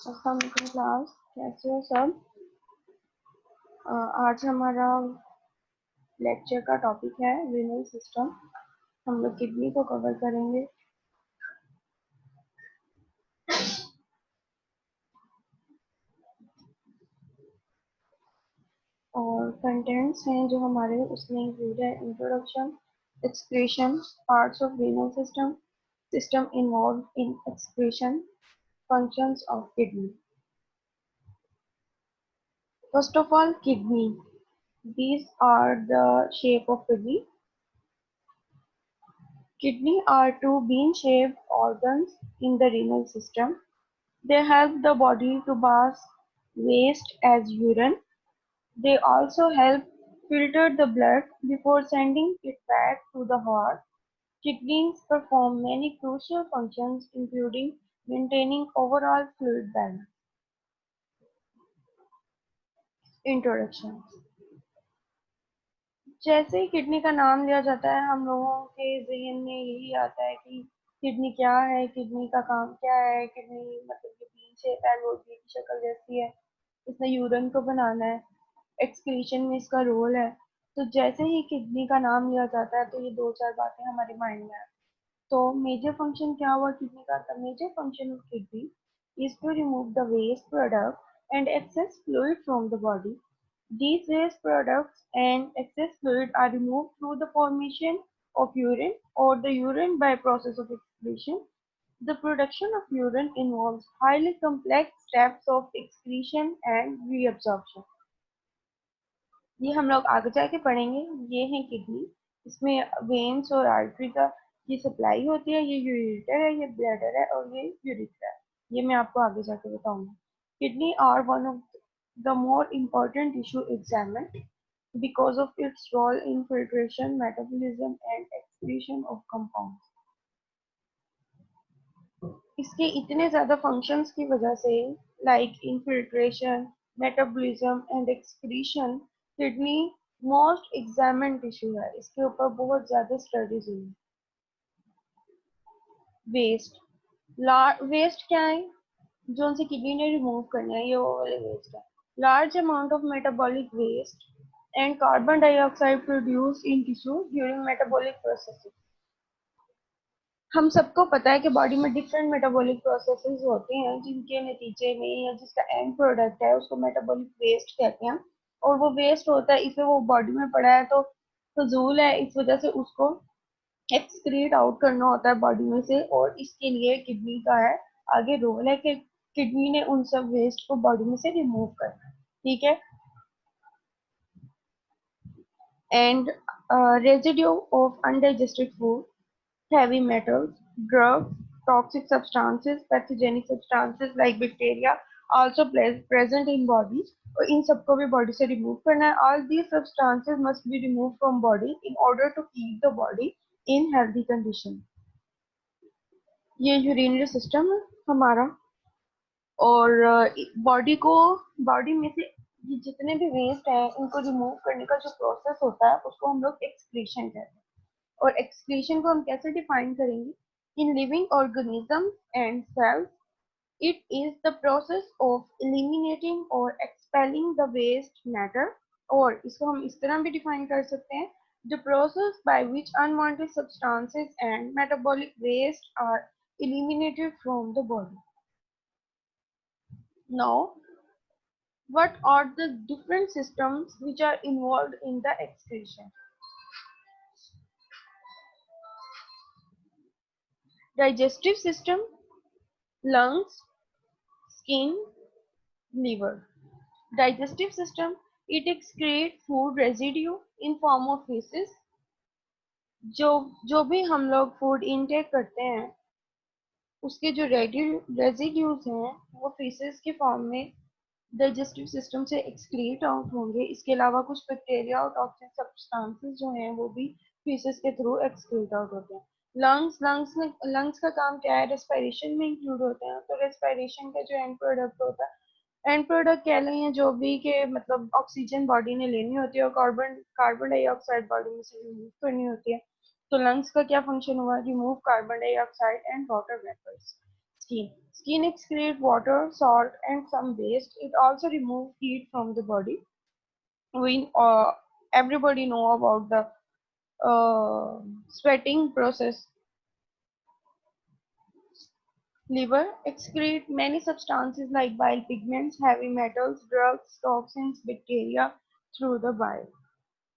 अस्सलाम वालेकुम क्लास, कैसे हो सब। आज हमारा लेक्चर का टॉपिक है रीनल सिस्टम। हम लोग किडनी को कवर करेंगे। और कंटेंट्स हैं जो हमारे उसमें इंक्लूड है introduction, excretion, parts of renal system, system involve in excretion, functions of kidney. First of all kidney, these are the shape of kidney. Kidney are two bean-shaped organs in the renal system. They help the body to pass waste as urine. They also help filter the blood before sending it back to the heart. Kidneys perform many crucial functions including maintaining overall fluid balance. Introduction. जैसे ही kidney का नाम लिया जाता है हम लोगों के ज़हन में यही आता है कि किडनी क्या है, किडनी का काम क्या है। किडनी मतलब कि बीन शेप है, रोटी की शक्ल जैसी है, इसने यूरिन को बनाना है, एक्सक्रीशन में इसका रोल है। तो जैसे ही किडनी का नाम लिया जाता है तो ये दो चार बातें हमारे माइंड में आती हैं। तो मेजर फंक्शन क्या हुआ किडनी का? The major function of kidney is to remove the waste product and excess fluid from the body. These waste products and excess fluid are removed through the formation of urine or the urine by process of excretion. The production of urine involves highly complex steps of excretion and reabsorption. ये हम लोग आगे जाके पढ़ेंगे। ये है kidney, इसमें veins और आर्टरी का ये सप्लाई होती है। ये यूरेटर है, ये ब्लैडर है और ये यूरिथ्रा है। ये मैं आपको आगे जाके बताऊंगी। Kidney are one of the more important tissue examined because of its role in filtration, metabolism and excretion of compounds. इसके इतने ज़्यादा फंक्शंस की वजह से like infiltration, metabolism and excretion, kidney most examined tissue है। इसके ऊपर बहुत ज़्यादा स्टडीज हुई। वेस्ट, वेस्ट क्या है जो उनसे किडनी ने रिमूव करना है? ये वो वाले वेस्ट है। Large amount of metabolic waste and carbon dioxide produce in tissue during metabolic processes. हम सबको पता है कि बॉडी में डिफरेंट मेटाबॉलिक प्रोसेसेस होते हैं जिनके नतीजे में या जिसका एंड प्रोडक्ट है उसको मेटाबॉलिक वेस्ट कहते हैं। और वो वेस्ट होता है इसलिए वो बॉडी में पड़ा है तो फजूल है, इस वजह से उसको एक्सक्रीट आउट करना होता है बॉडी में से। और इसके लिए किडनी का है आगे रोल है कि किडनी ने उन सब वेस्ट को बॉडी में से रिमूव करना है। ठीक है। And residue of undigested food, heavy metals, drugs, toxic substances, pathogenic substances like bacteria also present in bodies. और इन सबको भी बॉडी से रिमूव करना है। All these substances must be removed from body in order to keep the body in healthy condition. ये urinary system है हमारा। और बॉडी में से ये जितने भी वेस्ट हैं इनको रिमूव करने का जो प्रोसेस होता है उसको हम लोग एक्सक्रीशन कहते हैं। और एक्सक्रीशन को हम कैसे डिफाइन करेंगे? In living organism and cells it is the process of eliminating और एक्सपेलिंग द वेस्ट मैटर। और इसको हम इस तरह भी डिफाइन कर सकते हैं, the process by which unwanted substances and metabolic waste are eliminated from the body. Now, what are the different systems which are involved in the excretion? Digestive system, lungs, skin, liver. Digestive system, it excretes food residue in form of feces. जो जो भी हम लोग food intake करते हैं उसके जो residues हैं वो फीसेस के फॉर्म में डाइजेस्टिव सिस्टम से एक्सक्रीट आउट होंगे। इसके अलावा कुछ बैक्टीरिया और टॉक्सिक सब्सटेंसेस जो हैं वो भी फीसेस के थ्रू एक्सक्रीट आउट होते हैं। लंग्स का काम क्या है? रेस्पिरेशन में इंक्लूड होते हैं। तो रेस्पिरेशन का जो एंड प्रोडक्ट होता है, एंड प्रोडक्ट कह लें जो भी के मतलब ऑक्सीजन बॉडी ने लेनी होती है और कार्बन डाइऑक्साइड बॉडी में से रिमूव करनी होती है। तो लंग्स का क्या फंक्शन हुआ? Remove carbon dioxide and water vapours. Skin excrete water, salt, and some waste. It also removes heat from the body. We everybody know about the sweating process. Liver excrete many substances like bile pigments, heavy metals, drugs, toxins, bacteria through the bile.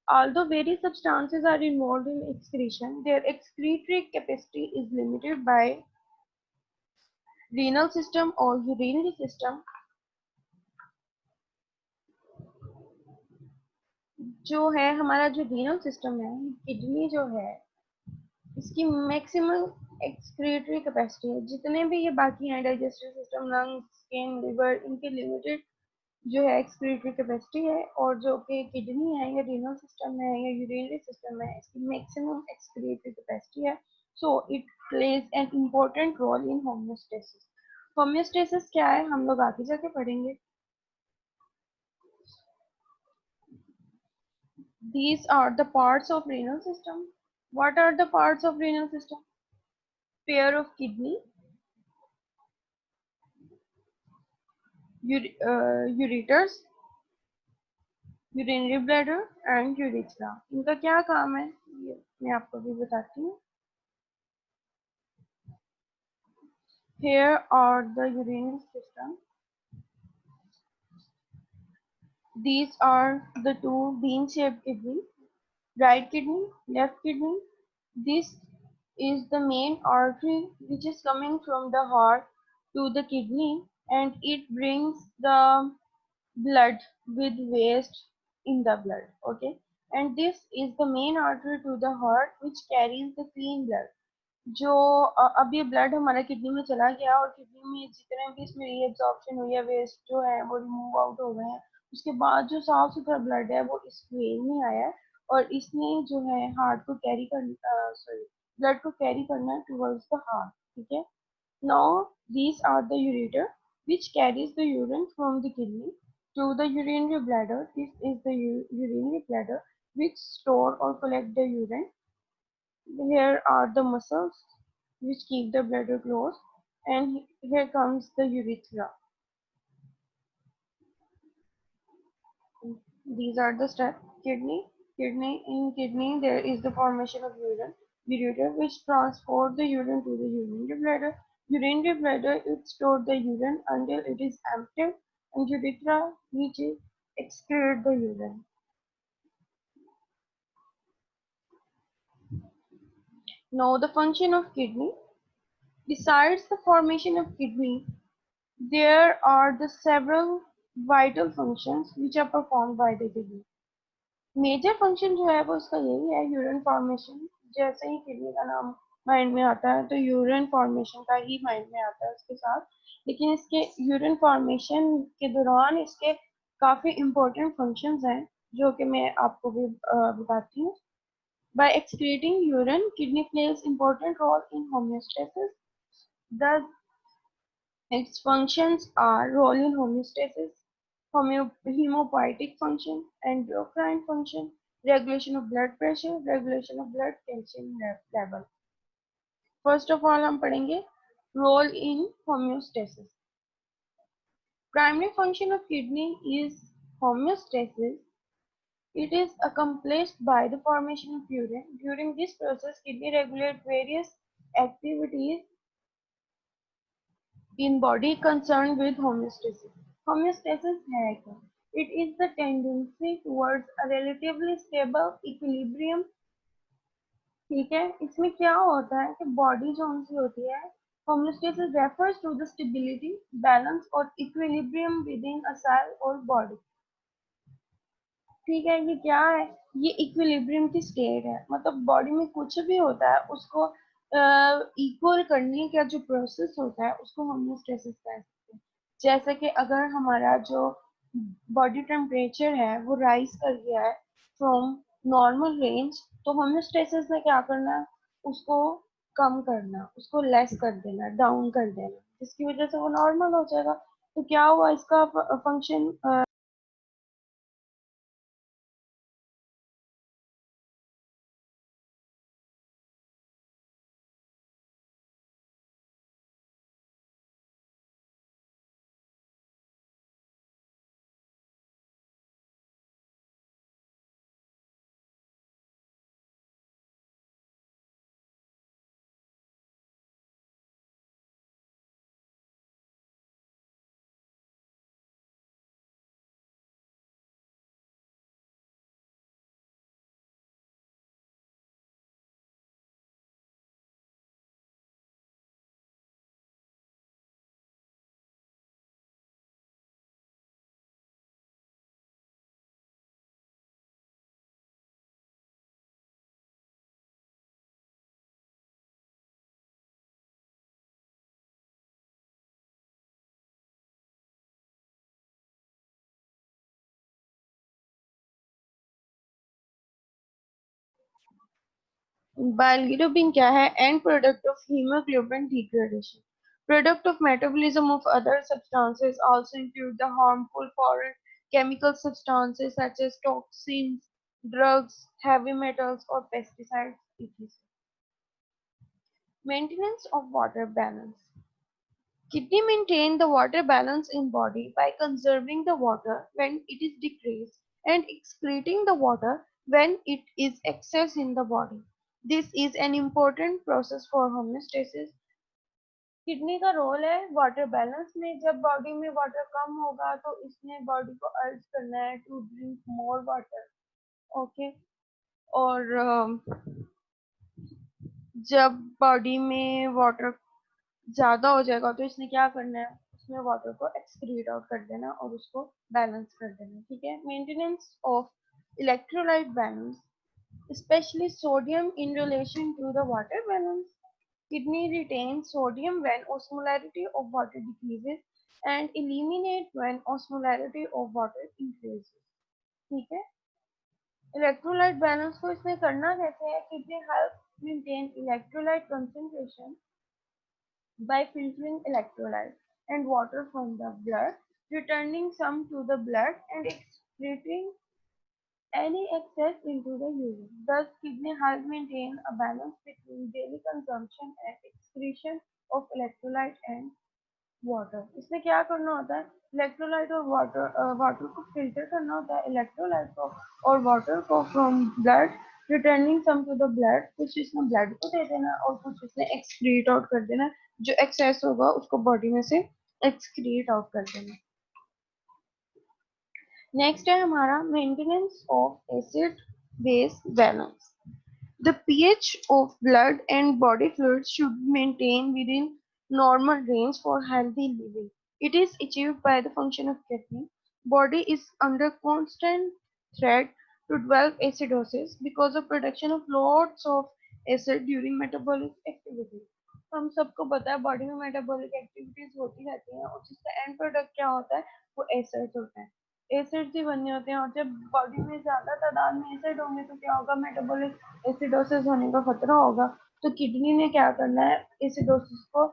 Although various substances are involved in excretion, their excretory capacity is limited by renal system or urinary system. जो है हमारा जो renal system है, kidney जो है, इसकी maximum excretory capacity है। जितने भी ये बाकी हैं, digestive system, lungs, skin, liver, इनके लिमिटेड जो है एक्सक्रीटरी कैपेसिटी है, और जो कि किडनी है या रीनल सिस्टम है या यूरिनरी सिस्टम है, इसकी मैक्सिमम एक्सक्रीटरी कैपेसिटी है। So it plays an important role in homeostasis. Homeostasis क्या है, हम लोग आगे जाके पढ़ेंगे। These are the parts of renal system. What are the parts of renal system? Pair of kidney, ureters, urinary bladder and urethra. इनका क्या काम है, ये मैं आपको भी बताती हूँ। Here are the urinary system. These are the two bean-shaped kidney, right kidney, left kidney. This is the main artery which is coming from the heart to the kidney, and it brings the blood with waste in the blood. Okay, and this is the main artery to the heart which carries the clean blood. जो अब ये blood हमारा kidney में चला गया और kidney में जितने भी इसमें रीएब्जॉर्प्शन हुई है, वेस्ट जो है वो रिमूव आउट हो गए हैं, उसके बाद जो साफ सुथरा ब्लड है वो इस वेन में आया है, और इसने जो है हार्ट को कैरी कर सॉरी ब्लड को कैरी करना है टुवर्ड्स द हार्ट। ठीक है, now these are the ureter which carries the urine from the kidney to the urinary bladder. This is the urinary bladder which store or collect the urine. Here are the muscles which keep the bladder closed, and here comes the urethra. These are the steps. In kidney there is the formation of ureter which transport the urine to the urinary bladder. Urinary bladder it stores the urine until it is emptied, and urethra which is excrete the urine. Now the function of kidney. Besides the formation of kidney, there are the several vital functions which are performed by the kidney. Major function जो है वो इसका यही है, urine formation. जैसे ही kidney का नाम mind में आता है तो यूरिन फॉर्मेशन का ही माइंड में आता है उसके साथ, लेकिन इसके यूरिन फॉर्मेशन के दौरान इसके काफी इम्पोर्टेंट फंक्शंस हैं जो कि मैं आपको भी बताती हूँ। By excreting urine, kidney plays important role in homeostasis. The its functions are role in homeostasis, hemopoietic function, endocrine function, regulation of blood pressure, regulation of blood calcium level. First of all हम पढ़ेंगे role in homeostasis. Primary function of kidney is homeostasis. It is accomplished by the formation of urine. During this process, kidney regulate various activities in body concerned with homeostasis. Homeostasis है क्या? It is the tendency towards a relatively stable equilibrium. ठीक है, इसमें क्या होता है कि body जो सी होती है, homeostasis refers to the stability, balance और equilibrium within a cell or body. ठीक है, ये क्या है, ये इक्विलिब्रियम की स्टेट है, मतलब बॉडी में कुछ भी होता है उसको इक्वल करने का जो प्रोसेस होता है उसको होम्योस्टेसिस कहते हैं। जैसे कि अगर हमारा जो बॉडी टेम्परेचर है वो राइज कर गया है फ्रॉम नॉर्मल रेंज, तो होम्योस्टेसिस में क्या करना, उसको कम करना, उसको लेस कर देना, डाउन कर देना, जिसकी वजह से वो नॉर्मल हो जाएगा। तो क्या हुआ, इसका फंक्शन बाइलिरुबिन क्या है? And product of haemoglobin degradation. Product of metabolism of other substances also include the harmful foreign chemical substances such as toxins, drugs, heavy metals, or pesticides, etc. Maintenance of water balance. Kidney maintain the water balance in body by conserving the water when it is decreased and excreting the water when it is excess in the body. This is an important process for homeostasis. Kidney का role है water balance में. जब body में water कम होगा तो इसने body को urge करना है to drink more water. Okay. और जब बॉडी में वाटर ज्यादा हो जाएगा तो इसने क्या करना है, उसमें वाटर को एक्सक्रीट आउट कर देना और उसको बैलेंस कर देना. ठीक है. Maintenance of electrolyte balance, especially sodium in relation to the water balance. Kidney retains sodium when osmolarity of water decreases and eliminate when osmolarity of water increases. ठीक है. इलेक्ट्रोलाइट बैलेंस को इसमें करना कैसे है? Kidney help maintain electrolyte concentration by filtering electrolytes and water from the blood, returning some to the blood and excreting any excess into the urine. Thus, kidney help maintain a balance between daily consumption and excretion of electrolyte and water. इसमें क्या करना होता है? Electrolyte और water को filter करना होता है, इलेक्ट्रोलाइट को और वाटर को from blood, returning some to the blood. कुछ इसमें ब्लड को दे देना और कुछ इसमें एक्सक्रीट आउट कर देना. जो एक्सेस होगा उसको बॉडी में से एक्सक्रीट आउट कर देना. नेक्स्ट है हमारा maintenance of acid base balance. The pH of blood and body fluids should be maintained within normal range for healthy living. It is achieved by the function of kidney. Body is under constant threat to develop acidosis because of production of lots of acid during metabolic activity. हम सबको पता है body में metabolic activities होती रहती हैं और जिसका एंड प्रोडक्ट क्या होता है? वो एसिड होता है. एसिड ही बनने होते हैं और जब बॉडी में ज्यादा तादाद में एसिड होंगे तो क्या होगा? मेटाबॉलिक एसिडोसिस होने का खतरा होगा. तो किडनी ने क्या करना है? एसिडोसिस को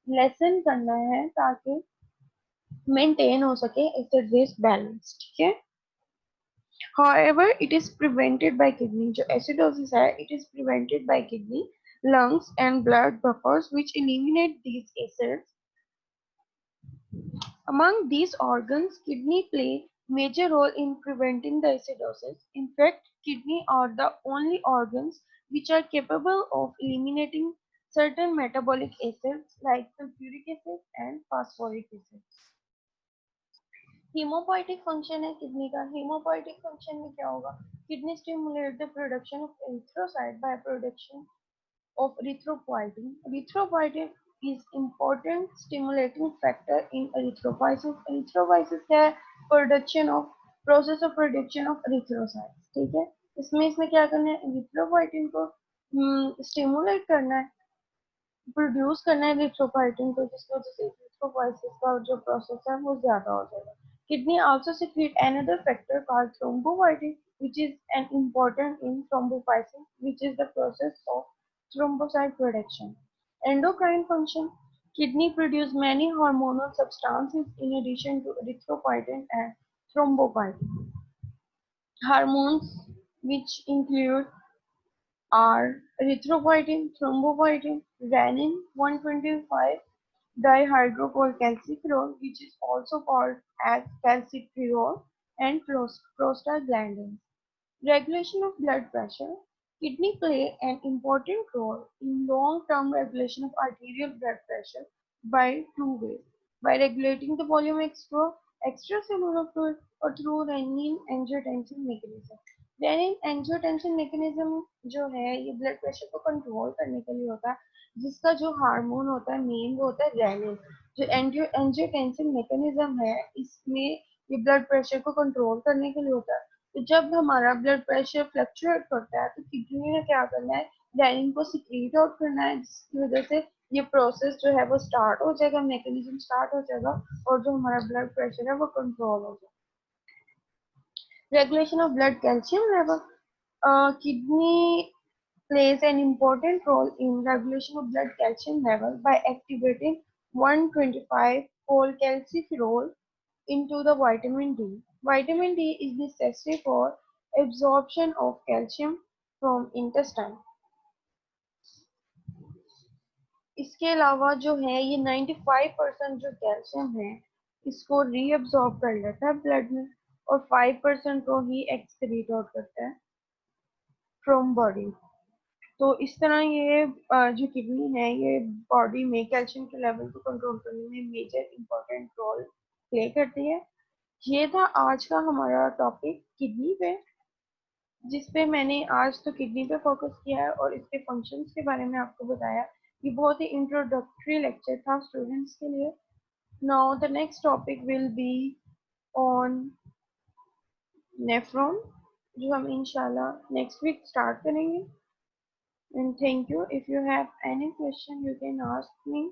लेसन करना है ताकि मेंटेन हो सके एसिड बेस बैलेंस. ठीक है. However, it is prevented by kidney. जो acidosis है, it is prevented by kidney, lungs and blood buffers which eliminate these acids. Among these organs, kidney play major role in preventing the acidosis. In fact, kidney are the only organs which are capable of eliminating certain metabolic acids like sulfuric acid and phosphoric acid. Haemopoietic function है kidney का. Haemopoietic function में क्या होगा? Kidney stimulate the production of erythrocyte by production of erythropoietin. Erythropoietin is important stimulating factor in erythropoiesis. Erythropoiesis क्या है? Production of process of production of erythrocytes. ठीक है. इसमें क्या करना है? erythropoietin को स्टिमुलेट करना है, प्रोड्यूस करना है erythropoietin को, जिसकी वजह से erythropoiesis का जो प्रोसेस है वो ज्यादा हो जाएगा. Kidney also secrete another factor called thrombopoietin, which is an important in thrombopoiesis, which is the process of thrombocyte production. Endocrine function. Kidney produce many hormonal substances in addition to erythropoietin and thrombopoietin. Hormones which include are erythropoietin, thrombopoietin, renin 125, dihydrocalciferol, which is also called as calciferol, and prostaglandins. Regulation of blood pressure. Kidney play an important role in long-term regulation of arterial blood pressure by two ways: by regulating the volume extracellular fluid or through renin-angiotensin mechanism. Renin angiotensin mechanism जो है ये blood pressure को control करने के लिए होता है, जिसका जो हार्मोन होता है मेन वो होता है रेनिन. जो एंजियोटेंसिन मैकेनिज्म है इसमें ये ब्लड प्रेशर को कंट्रोल करने के लिए होता है. तो जब हमारा ब्लड प्रेशर फ्लक्चुएट करता है तो किडनी ने क्या करना है? रेनिन को सिक्रीट आउट करना है, जिसकी वजह से ये प्रोसेस जो है वो स्टार्ट हो जाएगा, मैकेनिज्म स्टार्ट हो जाएगा और जो हमारा ब्लड प्रेशर है वो कंट्रोल हो जाएगा. Regulation of blood calcium level. Kidney plays an important role in regulation of blood calcium level by activating 1,25-cholecalciferol into the vitamin D. Vitamin D is necessary for absorption of calcium from intestine. इसके अलावा जो है ये 95% जो calcium है इसको reabsorb कर लेता है ब्लड में और 5% को ही एक्सक्रीट आउट करता है फ्रॉम बॉडी। तो इस तरह ये जो किडनी है ये बॉडी में कैल्शियम के लेवल को कंट्रोल करने में मेजर इंपॉर्टेंट रोल प्ले करती है। ये था आज का हमारा टॉपिक किडनी पे, जिस पे मैंने आज तो किडनी पे फोकस किया है और इसके फंक्शंस के बारे में आपको बताया। ये बहुत ही इंट्रोडक्टरी लेक्चर था स्टूडेंट्स के लिए। Now the next topic will be on nephron, जो हम इंशाल्लाह नेक्स्ट वीक स्टार्ट करेंगे। And thank you. If you have any question you can ask me.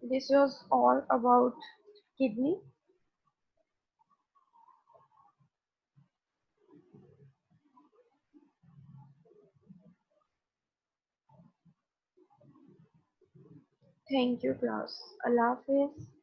This was all about kidney. Thank you class. Allah Hafiz.